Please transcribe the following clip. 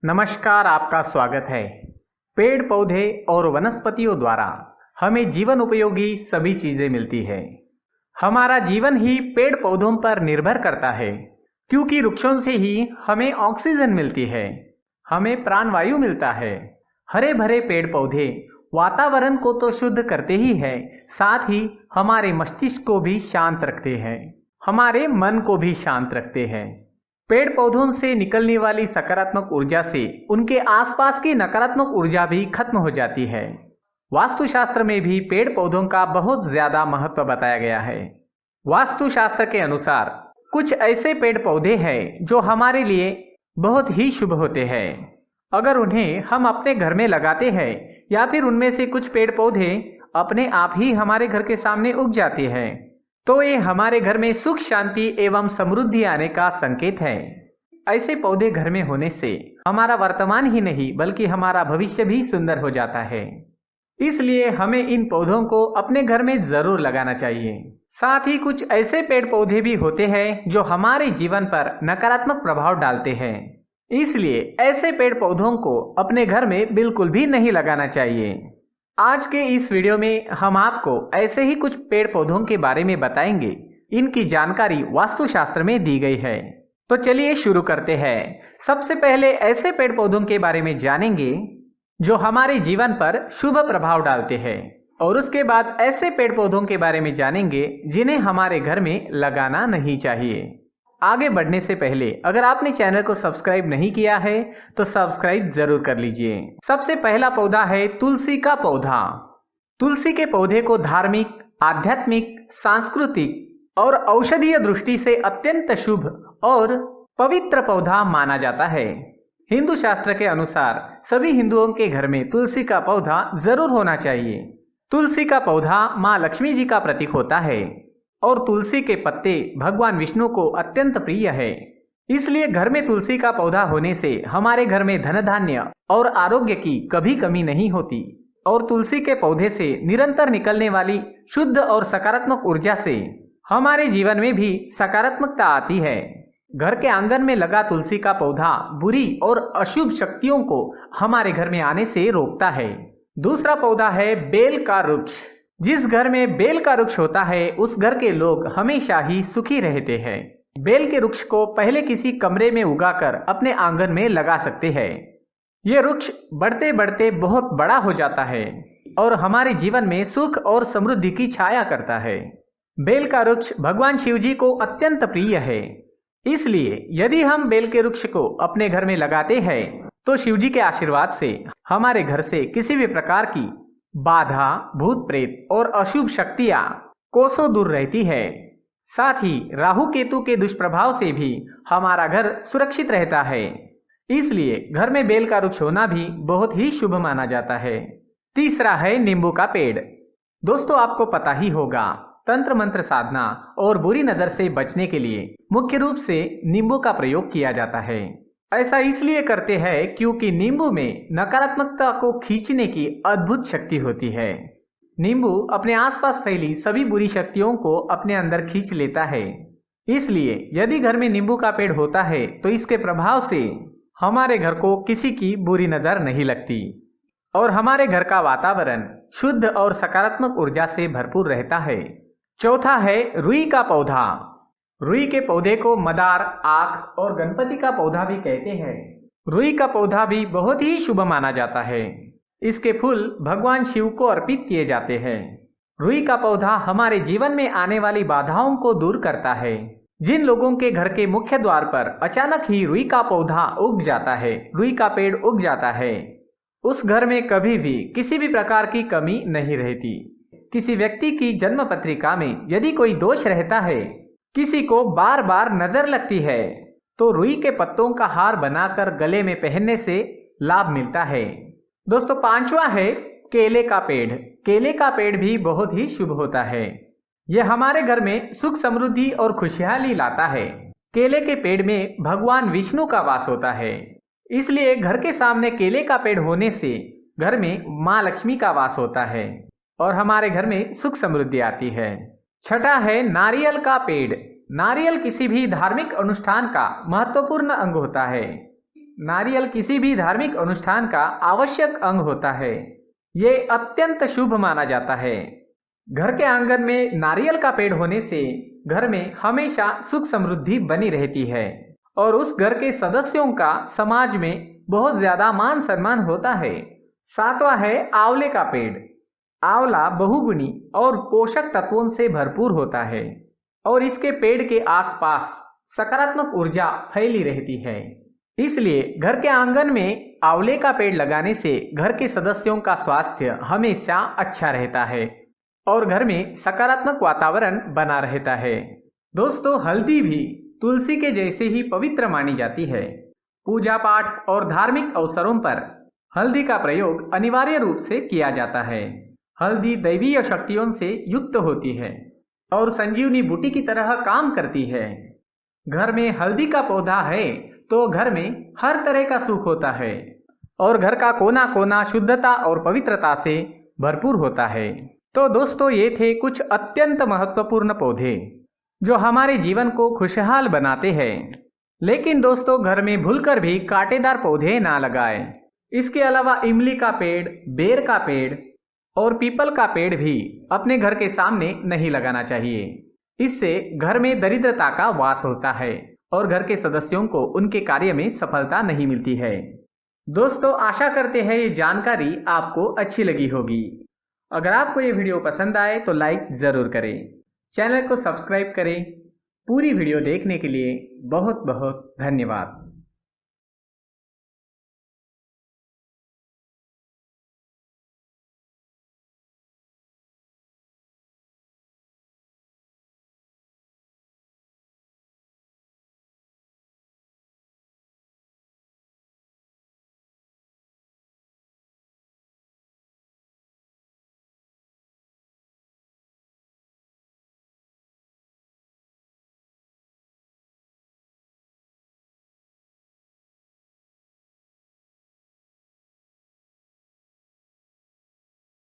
नमस्कार, आपका स्वागत है। पेड़ पौधे और वनस्पतियों द्वारा हमें जीवन उपयोगी सभी चीजें मिलती है। हमारा जीवन ही पेड़ पौधों पर निर्भर करता है, क्योंकि वृक्षों से ही हमें ऑक्सीजन मिलती है, हमें प्राणवायु मिलता है। हरे भरे पेड़ पौधे वातावरण को तो शुद्ध करते ही है, साथ ही हमारे मस्तिष्क को भी शांत रखते हैं, हमारे मन को भी शांत रखते हैं। पेड़ पौधों से निकलने वाली सकारात्मक ऊर्जा से उनके आसपास की नकारात्मक ऊर्जा भी खत्म हो जाती है। वास्तुशास्त्र में भी पेड़ पौधों का बहुत ज्यादा महत्व बताया गया है। वास्तुशास्त्र के अनुसार कुछ ऐसे पेड़ पौधे हैं जो हमारे लिए बहुत ही शुभ होते हैं। अगर उन्हें हम अपने घर में लगाते हैं या फिर उनमें से कुछ पेड़ पौधे अपने आप ही हमारे घर के सामने उग जाते हैं, तो ये हमारे घर में सुख शांति एवं समृद्धि आने का संकेत है। ऐसे पौधे घर में होने से हमारा वर्तमान ही नहीं बल्कि हमारा भविष्य भी सुंदर हो जाता है। इसलिए हमें इन पौधों को अपने घर में जरूर लगाना चाहिए। साथ ही कुछ ऐसे पेड़ पौधे भी होते हैं जो हमारे जीवन पर नकारात्मक प्रभाव डालते हैं, इसलिए ऐसे पेड़ पौधों को अपने घर में बिल्कुल भी नहीं लगाना चाहिए। आज के इस वीडियो में हम आपको ऐसे ही कुछ पेड़ पौधों के बारे में बताएंगे। इनकी जानकारी वास्तुशास्त्र में दी गई है। तो चलिए शुरू करते हैं। सबसे पहले ऐसे पेड़ पौधों के बारे में जानेंगे जो हमारे जीवन पर शुभ प्रभाव डालते हैं, और उसके बाद ऐसे पेड़ पौधों के बारे में जानेंगे जिन्हें हमारे घर में लगाना नहीं चाहिए। आगे बढ़ने से पहले अगर आपने चैनल को सब्सक्राइब नहीं किया है तो सब्सक्राइब जरूर कर लीजिए। सबसे पहला पौधा है तुलसी का पौधा। तुलसी के पौधे को धार्मिक, आध्यात्मिक, सांस्कृतिक और औषधीय दृष्टि से अत्यंत शुभ और पवित्र पौधा माना जाता है। हिंदू शास्त्र के अनुसार सभी हिंदुओं के घर में तुलसी का पौधा जरूर होना चाहिए। तुलसी का पौधा माँ लक्ष्मी जी का प्रतीक होता है और तुलसी के पत्ते भगवान विष्णु को अत्यंत प्रिय है। इसलिए घर में तुलसी का पौधा होने से हमारे घर में धन धान्य और आरोग्य की कभी कमी नहीं होती, और तुलसी के पौधे से निरंतर निकलने वाली शुद्ध और सकारात्मक ऊर्जा से हमारे जीवन में भी सकारात्मकता आती है। घर के आंगन में लगा तुलसी का पौधा बुरी और अशुभ शक्तियों को हमारे घर में आने से रोकता है। दूसरा पौधा है बेल का वृक्ष। जिस घर में बेल का वृक्ष होता है उस घर के लोग हमेशा ही सुखी रहते हैं। बेल के वृक्ष को पहले किसी कमरे में उगाकर अपने आंगन में लगा सकते हैं। ये वृक्ष बढ़ते बढ़ते बहुत बड़ा हो जाता है और हमारे जीवन में सुख और समृद्धि की छाया करता है। बेल का वृक्ष भगवान शिव जी को अत्यंत प्रिय है, इसलिए यदि हम बेल के वृक्ष को अपने घर में लगाते हैं तो शिव जी के आशीर्वाद से हमारे घर से किसी भी प्रकार की बाधा, भूत प्रेत और अशुभ शक्तियां कोसों दूर रहती है। साथ ही राहु केतु के दुष्प्रभाव से भी हमारा घर सुरक्षित रहता है। इसलिए घर में बेल का वृक्ष होना भी बहुत ही शुभ माना जाता है। तीसरा है नींबू का पेड़। दोस्तों, आपको पता ही होगा, तंत्र मंत्र साधना और बुरी नजर से बचने के लिए मुख्य रूप से नींबू का प्रयोग किया जाता है। ऐसा इसलिए करते हैं क्योंकि नींबू में नकारात्मकता को खींचने की अद्भुत शक्ति होती है। नींबू अपने आसपास फैली सभी बुरी शक्तियों को अपने अंदर खींच लेता है। इसलिए यदि घर में नींबू का पेड़ होता है तो इसके प्रभाव से हमारे घर को किसी की बुरी नजर नहीं लगती और हमारे घर का वातावरण शुद्ध और सकारात्मक ऊर्जा से भरपूर रहता है। चौथा है रुई का पौधा। रुई के पौधे को मदार, आख और गणपति का पौधा भी कहते हैं। रुई का पौधा भी बहुत ही शुभ माना जाता है। इसके फूल भगवान शिव को अर्पित किए जाते हैं। रुई का पौधा हमारे जीवन में आने वाली बाधाओं को दूर करता है। जिन लोगों के घर के मुख्य द्वार पर अचानक ही रुई का पौधा उग जाता है, रुई का पेड़ उग जाता है, उस घर में कभी भी किसी भी प्रकार की कमी नहीं रहती। किसी व्यक्ति की जन्म पत्रिका में यदि कोई दोष रहता है, किसी को बार बार नजर लगती है, तो रुई के पत्तों का हार बनाकर गले में पहनने से लाभ मिलता है। दोस्तों, पांचवा है केले का पेड़। केले का पेड़ भी बहुत ही शुभ होता है। यह हमारे घर में सुख, समृद्धि और खुशहाली लाता है। केले के पेड़ में भगवान विष्णु का वास होता है, इसलिए घर के सामने केले का पेड़ होने से घर में माँ लक्ष्मी का वास होता है और हमारे घर में सुख समृद्धि आती है। छठा है नारियल का पेड़। नारियल किसी भी धार्मिक अनुष्ठान का महत्वपूर्ण अंग होता है। नारियल किसी भी धार्मिक अनुष्ठान का आवश्यक अंग होता है। ये अत्यंत शुभ माना जाता है। घर के आंगन में नारियल का पेड़ होने से घर में हमेशा सुख समृद्धि बनी रहती है और उस घर के सदस्यों का समाज में बहुत ज्यादा मान सम्मान होता है। सातवां है आंवले का पेड़। आंवला बहुगुणी और पोषक तत्वों से भरपूर होता है और इसके पेड़ के आसपास सकारात्मक ऊर्जा फैली रहती है। इसलिए घर के आंगन में आंवले का पेड़ लगाने से घर के सदस्यों का स्वास्थ्य हमेशा अच्छा रहता है और घर में सकारात्मक वातावरण बना रहता है। दोस्तों, हल्दी भी तुलसी के जैसे ही पवित्र मानी जाती है। पूजा पाठ और धार्मिक अवसरों पर हल्दी का प्रयोग अनिवार्य रूप से किया जाता है। हल्दी दैवीय शक्तियों से युक्त होती है और संजीवनी बूटी की तरह काम करती है। घर में हल्दी का पौधा है तो घर में हर तरह का सुख होता है और घर का कोना कोना शुद्धता और पवित्रता से भरपूर होता है। तो दोस्तों, ये थे कुछ अत्यंत महत्वपूर्ण पौधे जो हमारे जीवन को खुशहाल बनाते हैं। लेकिन दोस्तों, घर में भूलकर भी कांटेदार पौधे ना लगाएं। इसके अलावा इमली का पेड़, बेर का पेड़ और पीपल का पेड़ भी अपने घर के सामने नहीं लगाना चाहिए। इससे घर में दरिद्रता का वास होता है और घर के सदस्यों को उनके कार्य में सफलता नहीं मिलती है। दोस्तों, आशा करते हैं ये जानकारी आपको अच्छी लगी होगी। अगर आपको ये वीडियो पसंद आए तो लाइक जरूर करें, चैनल को सब्सक्राइब करें। पूरी वीडियो देखने के लिए बहुत बहुत धन्यवाद।